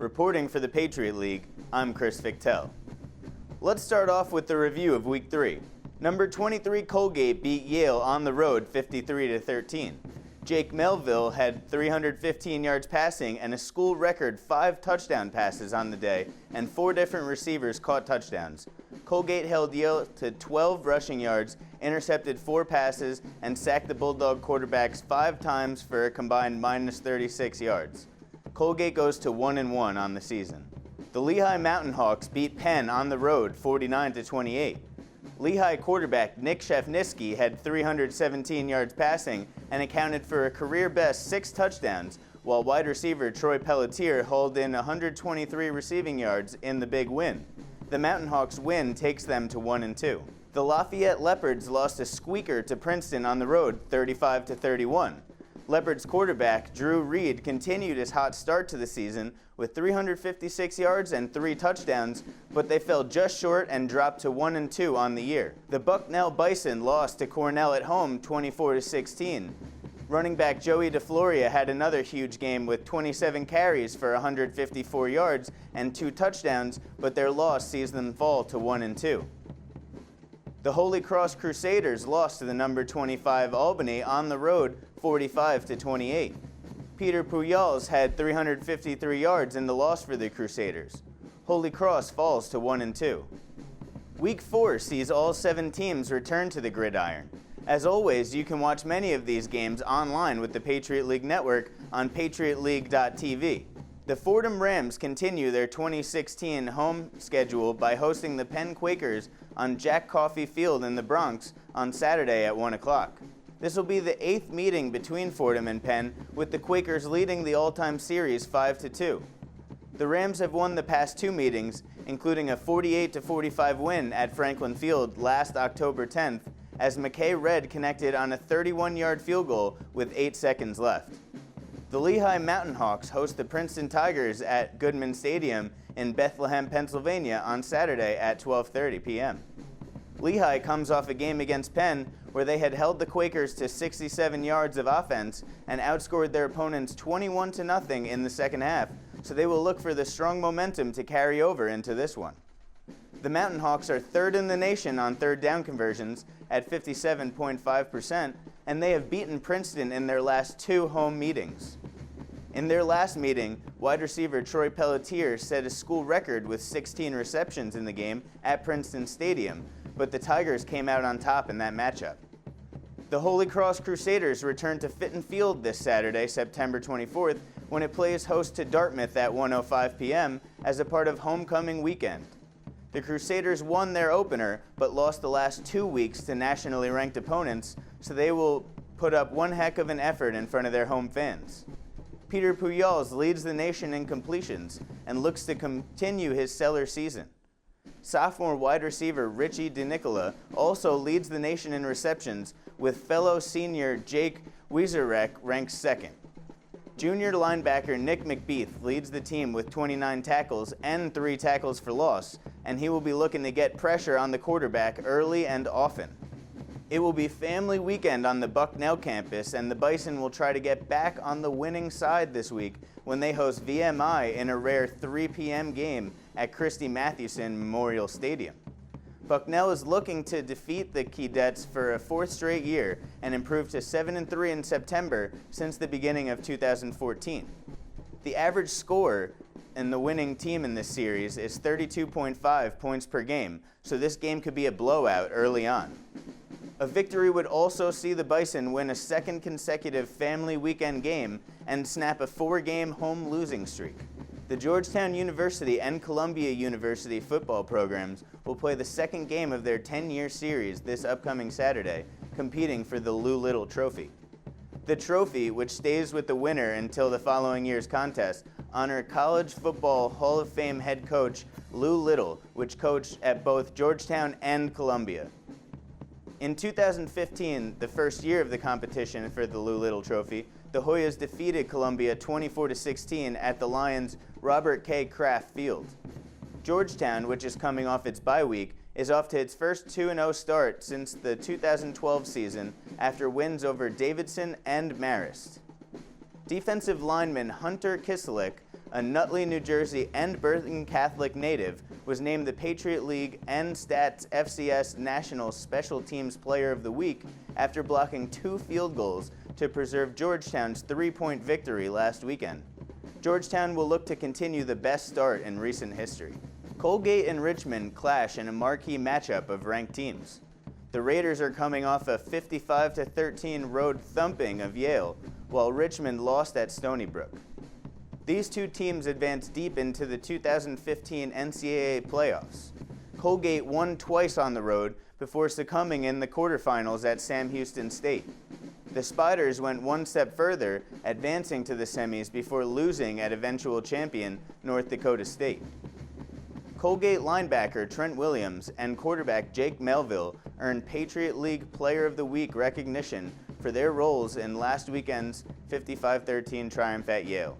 Reporting for the Patriot League, I'm Chris Victel. Let's start off with the review of Week 3. Number 23 Colgate beat Yale on the road 53-13. Jake Melville had 315 yards passing and a school record 5 touchdown passes on the day, and 4 different receivers caught touchdowns. Colgate held Yale to 12 rushing yards, intercepted 4 passes, and sacked the Bulldog quarterbacks 5 times for a combined minus 36 yards. Colgate goes to 1-1 on the season. The Lehigh Mountain Hawks beat Penn on the road 49-28. Lehigh quarterback Nick Shafniski had 317 yards passing and accounted for a career-best 6 touchdowns, while wide receiver Troy Pelletier hauled in 123 receiving yards in the big win. The Mountain Hawks win takes them to 1-2. The Lafayette Leopards lost a squeaker to Princeton on the road 35-31. Leopards quarterback Drew Reed continued his hot start to the season with 356 yards and 3 touchdowns, but they fell just short and dropped to 1-2 on the year. The Bucknell Bison lost to Cornell at home 24-16. Running back Joey DeFloria had another huge game with 27 carries for 154 yards and 2 touchdowns, but their loss sees them fall to 1-2. The Holy Cross Crusaders lost to the number 25 Albany on the road 45-28. Peter Pujols had 353 yards in the loss for the Crusaders. Holy Cross falls to 1-2. Week 4 sees all 7 teams return to the gridiron. As always, you can watch many of these games online with the Patriot League Network on patriotleague.tv. The Fordham Rams continue their 2016 home schedule by hosting the Penn Quakers on Jack Coffey Field in the Bronx on Saturday at 1 o'clock. This will be the 8th meeting between Fordham and Penn, with the Quakers leading the all-time series 5-2. The Rams have won the past 2 meetings, including a 48-45 win at Franklin Field last October 10th, as McKay Red connected on a 31-yard field goal with 8 seconds left. The Lehigh Mountain Hawks host the Princeton Tigers at Goodman Stadium in Bethlehem, Pennsylvania on Saturday at 12:30 p.m. Lehigh comes off a game against Penn where they had held the Quakers to 67 yards of offense and outscored their opponents 21-0 in the second half, so they will look for the strong momentum to carry over into this one. The Mountain Hawks are 3rd in the nation on 3rd down conversions at 57.5%, and they have beaten Princeton in their last 2 home meetings. In their last meeting, wide receiver Troy Pelletier set a school record with 16 receptions in the game at Princeton Stadium, but the Tigers came out on top in that matchup. The Holy Cross Crusaders return to Fitton Field this Saturday, September 24th, when it plays host to Dartmouth at 1:05 p.m. as a part of homecoming weekend. The Crusaders won their opener, but lost the last 2 weeks to nationally ranked opponents, so they will put up one heck of an effort in front of their home fans. Peter Pujols leads the nation in completions and looks to continue his stellar season. Sophomore wide receiver Richie DeNicola also leads the nation in receptions, with fellow senior Jake Wieserek ranked 2nd. Junior linebacker Nick McBeath leads the team with 29 tackles and 3 tackles for loss, and he will be looking to get pressure on the quarterback early and often. It will be family weekend on the Bucknell campus, and the Bison will try to get back on the winning side this week when they host VMI in a rare 3 p.m. game at Christy Mathewson Memorial Stadium. Bucknell is looking to defeat the Keydets for a 4th straight year and improve to 7-3 in September since the beginning of 2014. The average score in the winning team in this series is 32.5 points per game, so this game could be a blowout early on. A victory would also see the Bison win a 2nd consecutive family weekend game and snap a 4-game home losing streak. The Georgetown University and Columbia University football programs will play the 2nd game of their 10-year series this upcoming Saturday, competing for the Lou Little Trophy. The trophy, which stays with the winner until the following year's contest, honor College Football Hall of Fame head coach Lou Little, which coached at both Georgetown and Columbia. In 2015, the first year of the competition for the Lou Little Trophy, the Hoyas defeated Columbia 24-16 at the Lions' Robert K. Kraft Field. Georgetown, which is coming off its bye week, is off to its first 2-0 start since the 2012 season after wins over Davidson and Marist. Defensive lineman Hunter Kiselik a Nutley, New Jersey and Bergen Catholic native, was named the Patriot League and Stats FCS National Special Teams Player of the Week after blocking 2 field goals to preserve Georgetown's 3-point victory last weekend. Georgetown will look to continue the best start in recent history. Colgate and Richmond clash in a marquee matchup of ranked teams. The Raiders are coming off a 55-13 road thumping of Yale, while Richmond lost at Stony Brook. These two teams advanced deep into the 2015 NCAA playoffs. Colgate won twice on the road before succumbing in the quarterfinals at Sam Houston State. The Spiders went one step further, advancing to the semis before losing at eventual champion North Dakota State. Colgate linebacker Trent Williams and quarterback Jake Melville earned Patriot League Player of the Week recognition for their roles in last weekend's 55-13 triumph at Yale.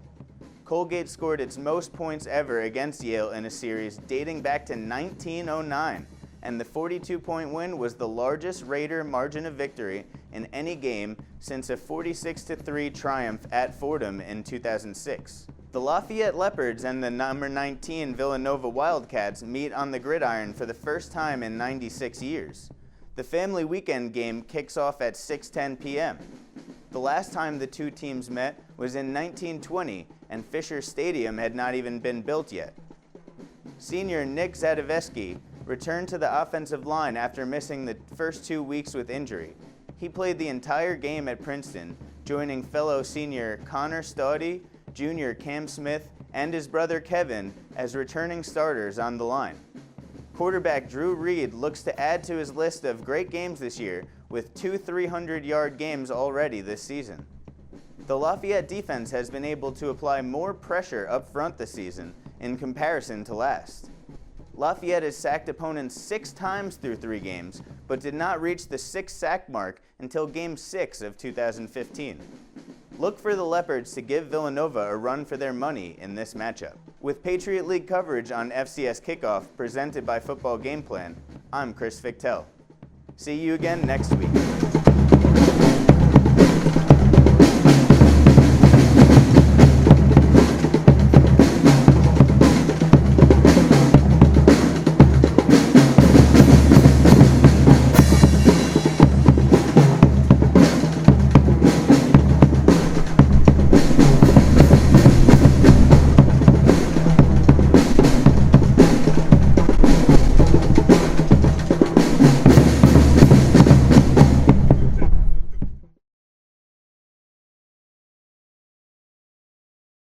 Colgate scored its most points ever against Yale in a series dating back to 1909, and the 42-point win was the largest Raider margin of victory in any game since a 46-3 triumph at Fordham in 2006. The Lafayette Leopards and the number 19 Villanova Wildcats meet on the gridiron for the first time in 96 years. The family weekend game kicks off at 6:10 p.m. The last time the two teams met was in 1920, and Fisher Stadium had not even been built yet. Senior Nick Zadoveski returned to the offensive line after missing the first 2 weeks with injury. He played the entire game at Princeton, joining fellow senior Connor Staudy, junior Cam Smith, and his brother Kevin as returning starters on the line. Quarterback Drew Reed looks to add to his list of great games this year with 2 300-yard games already this season. The Lafayette defense has been able to apply more pressure up front this season in comparison to last. Lafayette has sacked opponents 6 times through 3 games, but did not reach the 6-sack mark until Game 6 of 2015. Look for the Leopards to give Villanova a run for their money in this matchup. With Patriot League coverage on FCS Kickoff presented by Football Gameplan, I'm Chris Fichtel. See you again next week.